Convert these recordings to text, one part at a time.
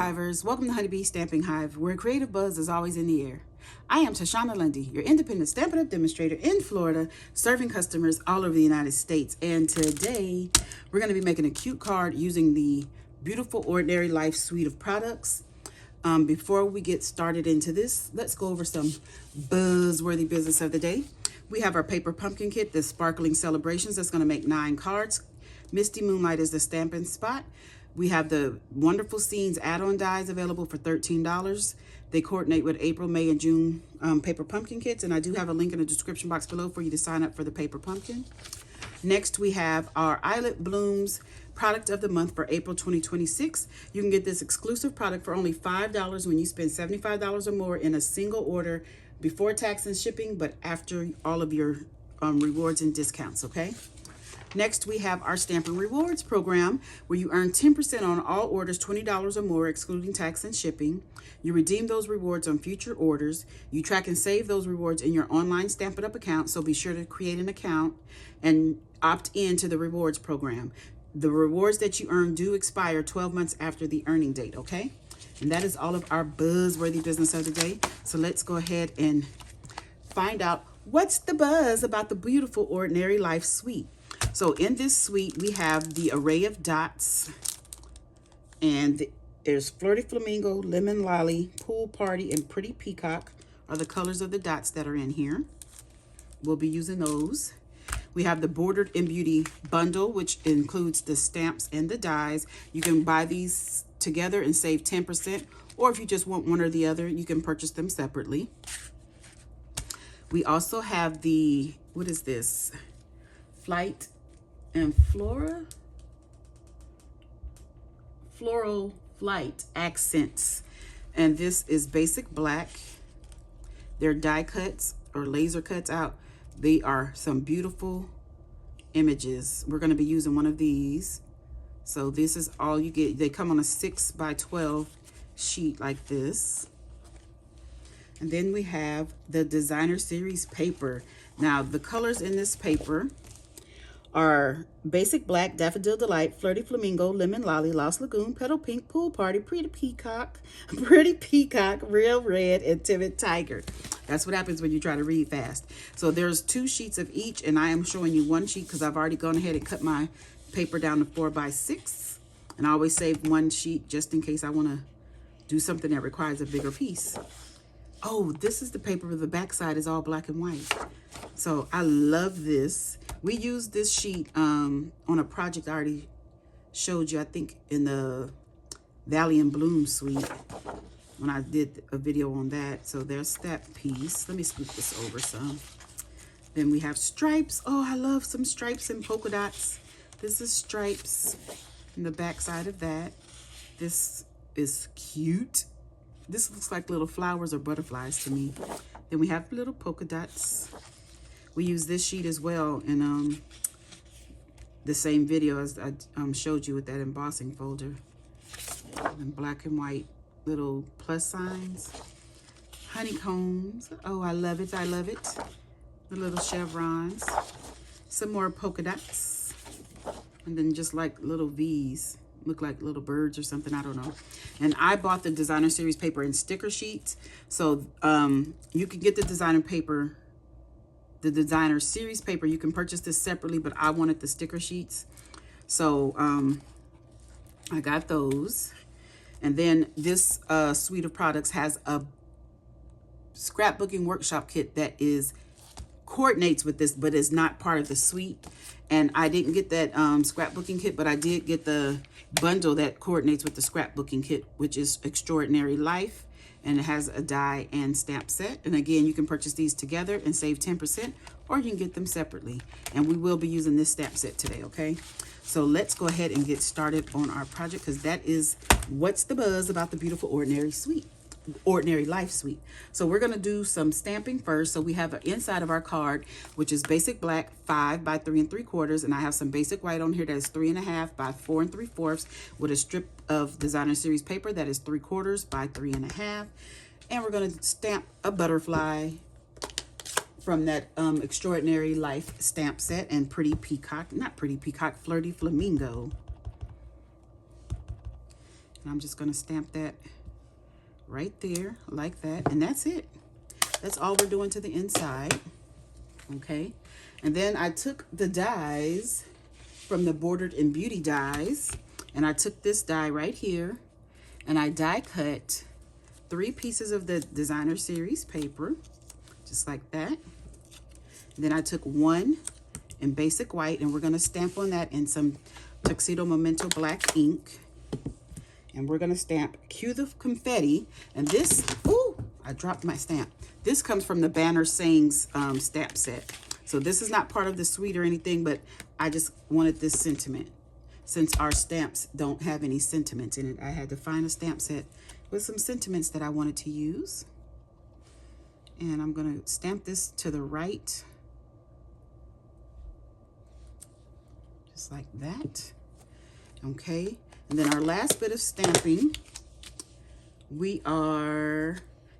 Hivers, welcome to Honeybee Stamping Hive, where creative buzz is always in the air. I am Tashana Lundy, your independent Stampin' Up demonstrator in Florida, serving customers all over the United States. And today, we're going to be making a cute card using the Beautiful Ordinary Life suite of products. Before we get started into this, let's go over some buzzworthy business of the day. We have our paper pumpkin kit, the Sparkling Celebrations. That's going to make 9 cards. Misty Moonlight is the stamping spot. We have the Wonderful Scenes add-on dies available for $13. They coordinate with April, May, and June paper pumpkin kits, and I do have a link in the description box below for you to sign up for the paper pumpkin. Next, we have our Eyelet Blooms product of the month for April 2026. You can get this exclusive product for only $5 when you spend $75 or more in a single order before tax and shipping, but after all of your rewards and discounts, okay? Next, we have our Stampin' Rewards program where you earn 10% on all orders $20 or more, excluding tax and shipping. You redeem those rewards on future orders. You track and save those rewards in your online Stampin' Up account, so be sure to create an account and opt in to the rewards program. The rewards that you earn do expire 12 months after the earning date, okay? And that is all of our buzzworthy business of the day. So let's go ahead and find out what's the buzz about the Beautiful Ordinary Life suite. So in this suite, we have the array of dots, and there's Flirty Flamingo, Lemon Lolly, Pool Party, and Pretty Peacock are the colors of the dots that are in here. We'll be using those. We have the Bordered in Beauty bundle, which includes the stamps and the dies. You can buy these together and save 10%, or if you just want one or the other, you can purchase them separately. We also have the, what is this? Flight and Floral Flight Accents. And this is basic black. They're die cuts or laser cuts out. They are some beautiful images. We're going to be using one of these. So this is all you get. They come on a 6 by 12 sheet like this. And then we have the Designer Series paper. Now the colors in this paper are Basic Black, Daffodil Delight, Flirty Flamingo, Lemon Lolly, Lost Lagoon, Petal Pink, Pool Party, Pretty Peacock, Real Red, and Timid Tiger. That's what happens when you try to read fast. So there's 2 sheets of each, and I am showing you 1 sheet because I've already gone ahead and cut my paper down to 4 by 6. And I always save 1 sheet just in case I want to do something that requires a bigger piece. Oh, this is the paper where the back side is all black and white. So I love this. We used this sheet on a project I already showed you, I think, in the Valley and Bloom suite when I did a video on that. So there's that piece. Let me scoop this over some. Then we have stripes. Oh, I love some stripes and polka dots. This is stripes in the back side of that. This is cute. This looks like little flowers or butterflies to me. Then we have little polka dots. We use this sheet as well in the same video as I showed you with that embossing folder. And black and white little plus signs. Honeycombs. Oh, I love it. I love it. The little chevrons. Some more polka dots. And then just like little V's. Look like little birds or something, I don't know. And I bought the Designer Series paper in sticker sheets. So you can get the designer paper, the Designer Series paper. You can purchase this separately, but I wanted the sticker sheets. So I got those. And then this suite of products has a scrapbooking workshop kit that coordinates with this, but is not part of the suite. And I didn't get that scrapbooking kit, but I did get the bundle that coordinates with the scrapbooking kit, which is Extraordinary Life, and it has a die and stamp set. And again, you can purchase these together and save 10%, or you can get them separately. And we will be using this stamp set today, okay? So let's go ahead and get started on our project, because that is what's the buzz about the Beautiful Ordinary Life suite. So we're going to do some stamping first. So we have an inside of our card, which is basic black 5 by 3 3/4, and I have some basic white on here that is 3 1/2 by 4 3/4 with a strip of Designer Series paper that is 3/4 by 3 1/2, and we're going to stamp a butterfly from that Extraordinary Life stamp set, and Pretty Peacock, not Pretty Peacock, Flirty Flamingo. And I'm just going to stamp that right there like that. And that's it. That's all we're doing to the inside. Okay. And then I took the dies from the Bordered in Beauty dies, and I took this die right here and I die cut 3 pieces of the designer series paper, just like that. And then I took 1 in basic white, and we're going to stamp on that in some Tuxedo Memento black ink. And we're going to stamp Cue the Confetti. And this, ooh, I dropped my stamp. This comes from the Banner Sayings stamp set. So this is not part of the suite or anything, but I just wanted this sentiment. Since our stamps don't have any sentiments in it, I had to find a stamp set with some sentiments that I wanted to use. And I'm going to stamp this to the right. Just like that. Okay. And then our last bit of stamping, we are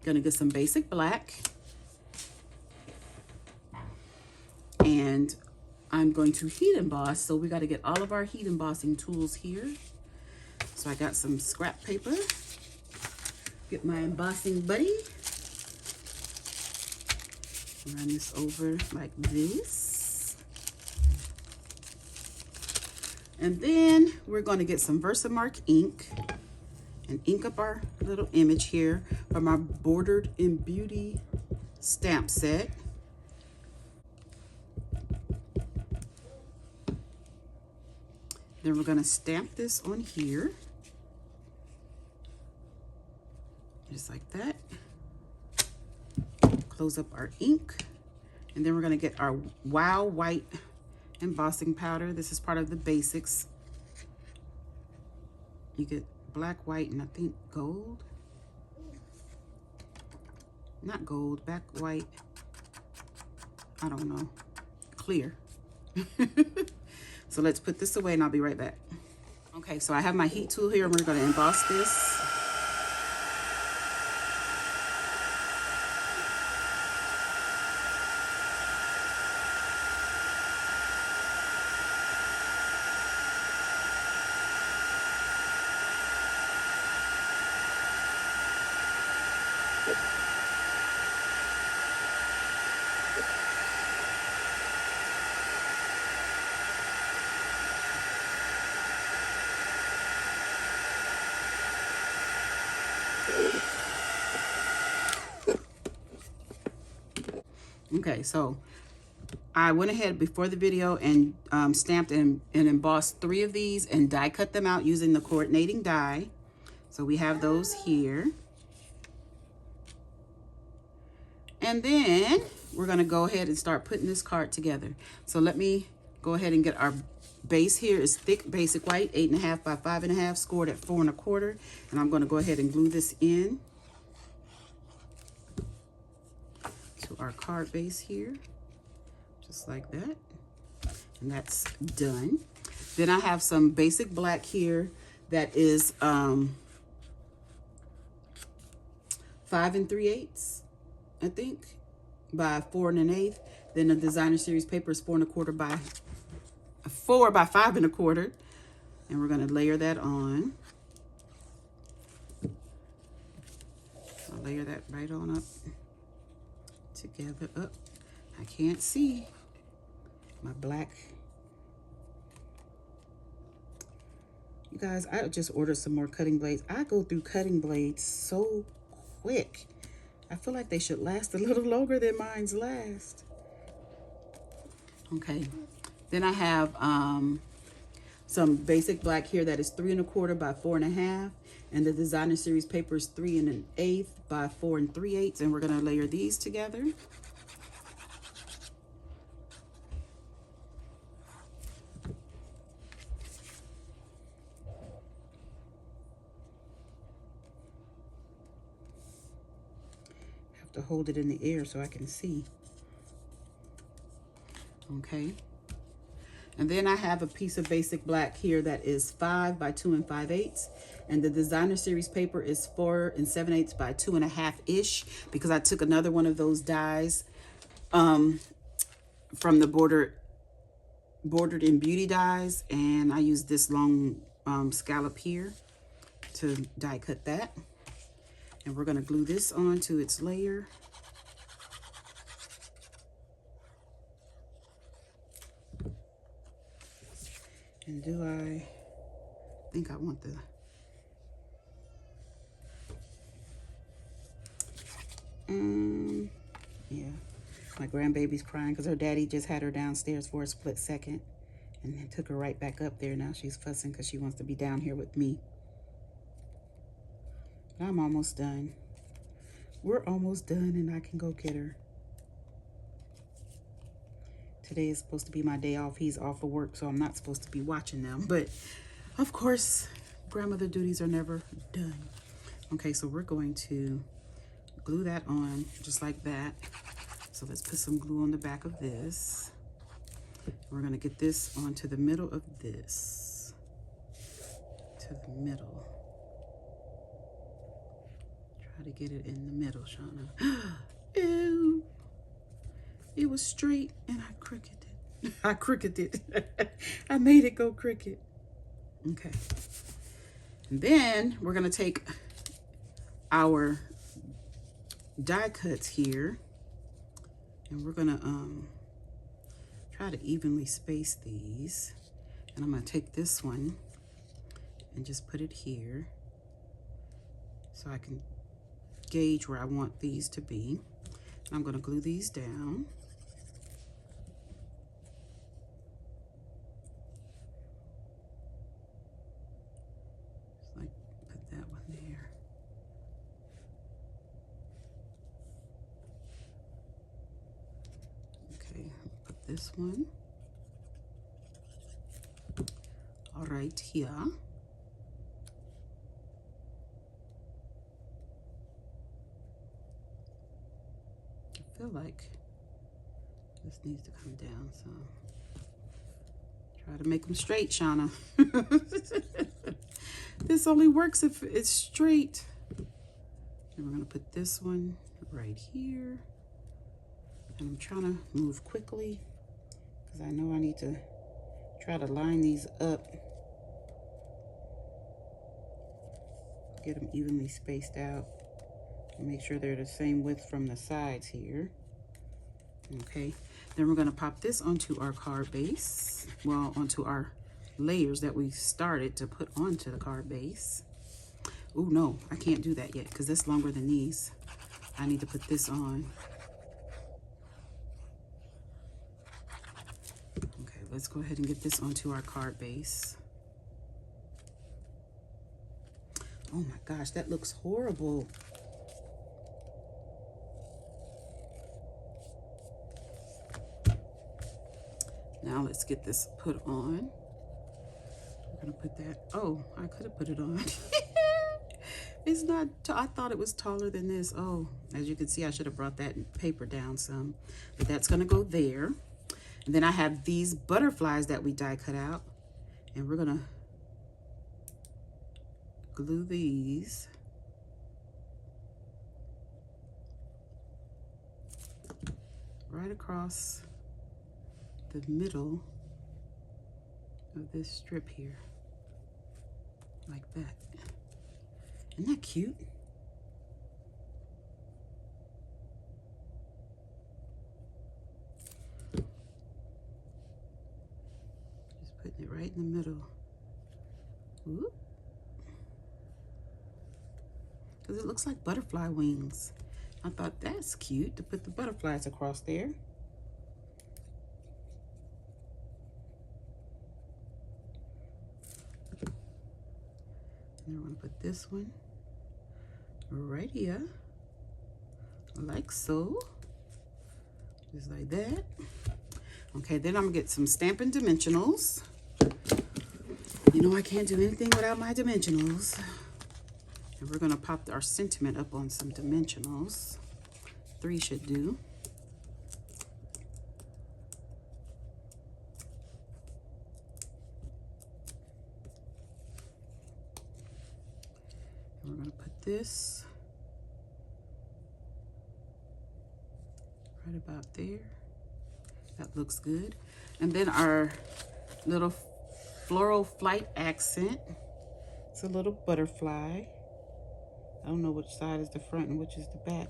going to get some basic black. And I'm going to heat emboss, so we got to get all of our heat embossing tools here. So I got some scrap paper. Get my embossing buddy. Run this over like this. And then we're going to get some Versamark ink and ink up our little image here from our Bordered in Beauty stamp set. Then we're going to stamp this on here, just like that. Close up our ink, and then we're going to get our Wow White embossing powder. This is part of the basics. You get black, white, and I think gold. Not gold, black, white. I don't know. Clear. So let's put this away and I'll be right back. Okay, so I have my heat tool here and we're going to emboss this. Okay, so I went ahead before the video and stamped and embossed 3 of these and die cut them out using the coordinating die. So we have those here. And then we're going to go ahead and start putting this card together. So let me go ahead and get our base here. Is thick basic white, 8.5 by 5.5, scored at 4 1/4. And I'm going to go ahead and glue this in to our card base here, just like that. And that's done. Then I have some basic black here that is 5 3/8, I think, by 4 1/8. Then the designer series paper is 4 1/4 by 4 by 5 1/4. And we're going to layer that on. I'll layer that right on up together. Up. I can't see my black. You guys, I just ordered some more cutting blades. I go through cutting blades so quick. I feel like they should last a little longer than mine's last. Okay. Then I have some basic black here that is 3 1/4 by 4 1/2. And the designer series paper is 3 1/8 by 4 3/8. And we're going to layer these together. Have to hold it in the air so I can see. Okay. And then I have a piece of basic black here that is 5 by 2 5/8. And the designer series paper is 4 7/8 by 2 1/2-ish, because I took another one of those dies from the Bordered in Beauty dies, and I used this long scallop here. to die cut that. And we're going to glue this onto its layer. And I think I want the... yeah, my grandbaby's crying because her daddy just had her downstairs for a split second and then took her right back up there. Now she's fussing because she wants to be down here with me. But I'm almost done. We're almost done and I can go get her. Today is supposed to be my day off. He's off of work, so I'm not supposed to be watching them. But of course, grandmother duties are never done. Okay, so we're going to glue that on just like that. So let's put some glue on the back of this. We're going to get this onto the middle of this. To the middle. Try to get it in the middle, Shauna. Ew. It was straight and I crooked it. I crooked it. I made it go crooked. Okay. And then we're going to take our die cuts here and we're gonna try to evenly space these, and I'm gonna take this one and just put it here so I can gauge where I want these to be. I'm gonna glue these down. Just like put that one there. Put this one all right here. I feel like this needs to come down, so try to make them straight, Shauna. This only works if it's straight. And we're gonna put this one right here. And I'm trying to move quickly because I know I need to try to line these up. Get them evenly spaced out. And make sure they're the same width from the sides here. Okay, then we're going to pop this onto our card base. Well, onto our layers that we started to put onto the card base. Oh no, I can't do that yet because it's longer than these. I need to put this on. Okay, let's go ahead and get this onto our card base. Oh my gosh, that looks horrible. Now let's get this put on. We're gonna put that, oh, I could have put it on. It's not, I thought it was taller than this. Oh, as you can see, I should have brought that paper down some, but that's gonna go there. And then I have these butterflies that we die cut out, and we're gonna glue these right across the middle of this strip here, like that. Isn't that cute? Just putting it right in the middle. Ooh. Because it looks like butterfly wings. I thought that's cute to put the butterflies across there. And we're going to put this one right here, like so, just like that. Okay, then I'm going to get some Stampin' Dimensionals. You know I can't do anything without my dimensionals. And we're going to pop our sentiment up on some dimensionals. 3 should do. And we're going to put this right about there. That looks good. And then our little floral flight accent. a little butterfly. I don't know which side is the front and which is the back.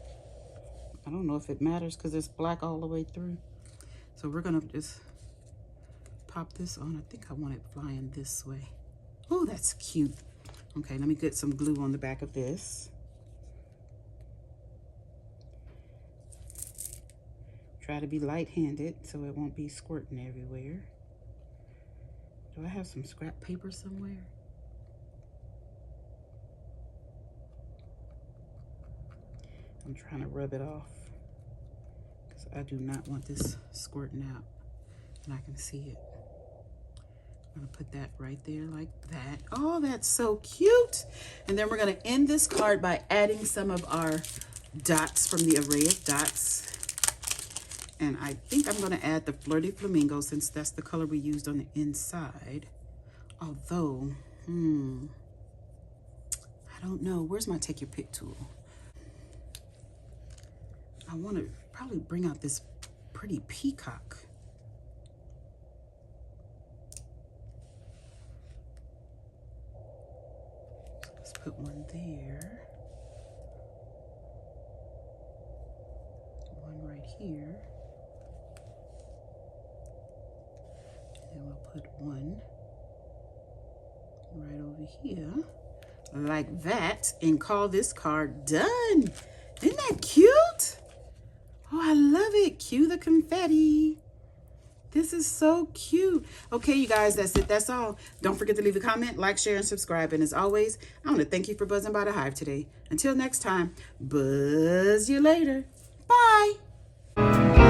I don't know if it matters because it's black all the way through. So we're gonna just pop this on. I think I want it flying this way. Oh, that's cute. Okay, let me get some glue on the back of this. Try to be light-handed so it won't be squirting everywhere. Do I have some scrap paper somewhere? I'm trying to rub it off because I do not want this squirting out, and I can see it. I'm gonna put that right there like that. Oh, that's so cute. And then we're gonna end this card by adding some of our dots from the array of dots. And I think I'm gonna add the Flirty Flamingo since that's the color we used on the inside. Although, I don't know. Where's my Take Your Pick tool? I want to probably bring out this pretty peacock. Let's put one there. One right here. And we'll put one right over here, like that, and call this card done. Isn't that cute? Oh, I love it. Cue the confetti. This is so cute. Okay, you guys, that's it. That's all. Don't forget to leave a comment, like, share, and subscribe. And as always, I want to thank you for buzzing by the Hive today. Until next time, buzz you later. Bye.